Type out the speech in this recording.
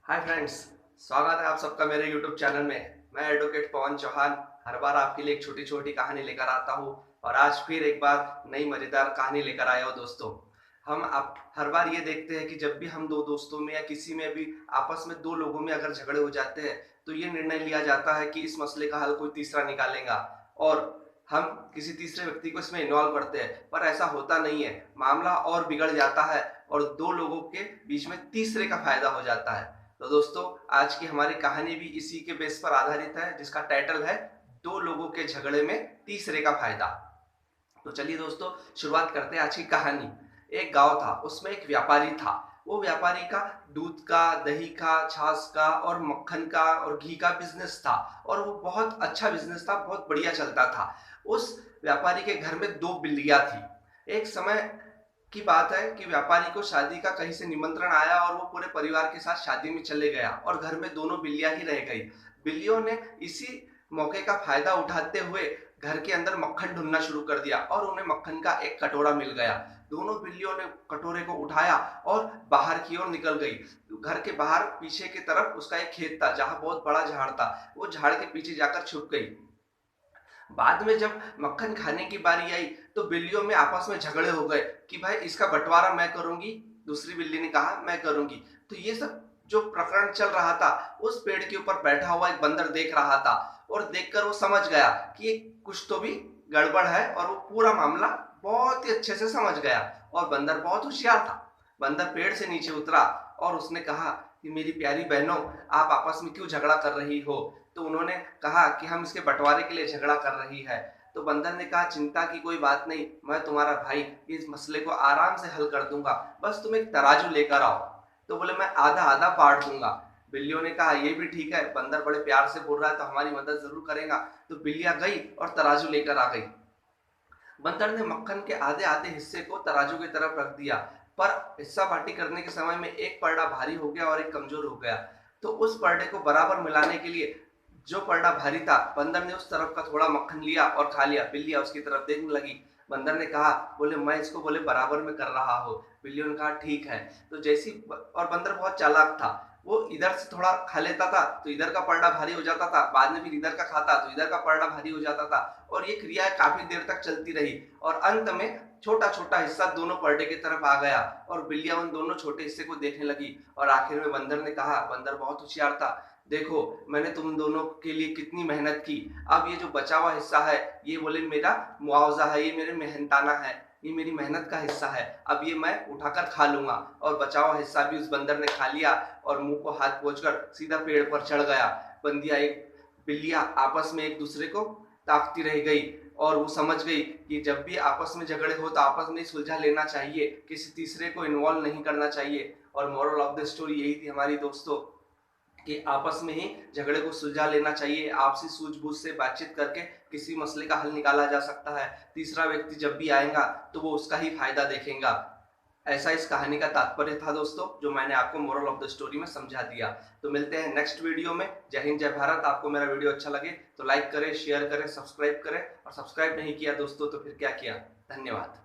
Hi friends, स्वागत है आप सबका मेरे यूट्यूब चैनल में। मैं एडवोकेट पवन चौहान हर बार आपके लिए एक छोटी छोटी कहानी लेकर आता हूँ और आज फिर एक बार नई मजेदार कहानी लेकर आया हूँ दोस्तों। हम आप हर बार ये देखते हैं कि जब भी हम दो दोस्तों में या किसी में भी आपस में दो लोगों में अगर झगड़े हो जाते हैं तो ये निर्णय लिया जाता है कि इस मसले का हल कोई तीसरा निकालेगा और हम किसी तीसरे व्यक्ति को इसमें इन्वॉल्व करते हैं, पर ऐसा होता नहीं है। मामला और बिगड़ जाता है और दो लोगों के बीच में तीसरे का फायदा हो जाता है। तो दोस्तों, आज की हमारी कहानी भी इसी के बेस पर आधारित है, जिसका टाइटल है दो लोगों के झगड़े में तीसरे का फायदा। तो चलिए दोस्तों, शुरुआत करते हैं आज की कहानी। एक गांव था, उसमें एक व्यापारी था। वो व्यापारी का दूध का, दही का, छाछ का और मक्खन का और घी का बिजनेस था और वो बहुत अच्छा बिजनेस था, बहुत बढ़िया चलता था। उस व्यापारी के घर में दो बिल्लियां थी। एक समय की बात है कि व्यापारी को शादी का कहीं से निमंत्रण आया और वो पूरे परिवार के साथ शादी में चले गया और घर में दोनों बिल्लियां ही रह गई। बिल्लियों ने इसी मौके का फायदा उठाते हुए घर के अंदर मक्खन ढूंढना शुरू कर दिया और उन्हें मक्खन का एक कटोरा मिल गया। दोनों बिल्लियों ने कटोरे को उठाया और बाहर की ओर निकल गई। घर के बाहर पीछे की तरफ उसका एक खेत था जहां बहुत बड़ा झाड़ था। वो झाड़ के पीछे जाकर छुप गई। बाद में जब मक्खन खाने की बारी आई तो बिल्लियों में आपस में झगड़े हो गए कि भाई इसका बंटवारा मैं करूंगी, दूसरी बिल्ली ने कहा मैं करूंगी। तो ये सब जो प्रकरण चल रहा था, उस पेड़ के ऊपर बैठा हुआ एक बंदर देख रहा था और देखकर वो समझ गया कि ये कुछ तो भी गड़बड़ है और वो पूरा मामला बहुत ही अच्छे से समझ गया। और बंदर बहुत होशियार था। बंदर पेड़ से नीचे उतरा और उसने कहा कि मेरी प्यारी बहनों, आप आपस में क्यों झगड़ा कर रही हो? तो उन्होंने कहा कि हम इसके बंटवारे के लिए झगड़ा कर रही है। तो बंदर ने कहा चिंता की कोई बात नहीं, मैं तुम्हारा भाई इस मसले को आराम से हल कर दूंगा, बस तुम एक तराजू लेकर आओ। तो बोले मैं आधा आधा बांट दूंगा। बिल्लियों ने कहा ये भी ठीक है, बंदर बड़े प्यार से बोल रहा है तो हमारी मदद जरूर करेगा। तो बिल्लियां गई और तराजू लेकर आ गई। बंदर ने मक्खन के आधे आधे हिस्से को तराजू की तरफ रख दिया, पर हिस्सा बांटी करने के समय में एक पलड़ा भारी हो गया और एक कमजोर हो गया। तो उस पलड़े को बराबर मिलाने के लिए जो पलड़ा भारी था, बंदर ने उस तरफ का थोड़ा मक्खन लिया और खा लिया। बिल्लियां उसकी तरफ देखने लगी। बंदर ने कहा, बोले मैं इसको बोले बराबर में कर रहा हूँ। बिल्लियों ने कहा ठीक है। तो जैसी और बंदर बहुत चालाक था, वो इधर से थोड़ा खा लेता था तो इधर का पलड़ा भारी हो जाता था, बाद में फिर इधर का खाता तो इधर का पलड़ा भारी हो जाता था और ये क्रिया काफी देर तक चलती रही और अंत में छोटा छोटा हिस्सा दोनों पलड़े की तरफ आ गया और बिल्लियां उन दोनों छोटे हिस्से को देखने लगी। और आखिर में बंदर ने कहा, बंदर बहुत होशियार था, देखो मैंने तुम दोनों के लिए कितनी मेहनत की, अब ये जो बचा हुआ हिस्सा है ये बोले मेरा मुआवजा है, ये मेरे मेहनताना है, ये मेरी मेहनत का हिस्सा है, अब ये मैं उठाकर खा लूंगा। और बचा हुआ हिस्सा भी उस बंदर ने खा लिया और मुंह को हाथ पोंछकर सीधा पेड़ पर चढ़ गया। बंदिया एक बिल्लियां आपस में एक दूसरे को ताकती रह गई और वो समझ गई कि जब भी आपस में झगड़े हो तो आपस में सुलझा लेना चाहिए, किसी तीसरे को इन्वॉल्व नहीं करना चाहिए। और मोरल ऑफ द स्टोरी यही थी हमारी दोस्तों कि आपस में ही झगड़े को सुलझा लेना चाहिए। आपसी सूझबूझ से बातचीत करके किसी मसले का हल निकाला जा सकता है। तीसरा व्यक्ति जब भी आएगा तो वो उसका ही फायदा देखेगा। ऐसा इस कहानी का तात्पर्य था दोस्तों, जो मैंने आपको मोरल ऑफ द स्टोरी में समझा दिया। तो मिलते हैं नेक्स्ट वीडियो में। जय हिंद, जय भारत। आपको मेरा वीडियो अच्छा लगे तो लाइक करें, शेयर करें, सब्सक्राइब करें और सब्सक्राइब नहीं किया दोस्तों तो फिर क्या किया। धन्यवाद।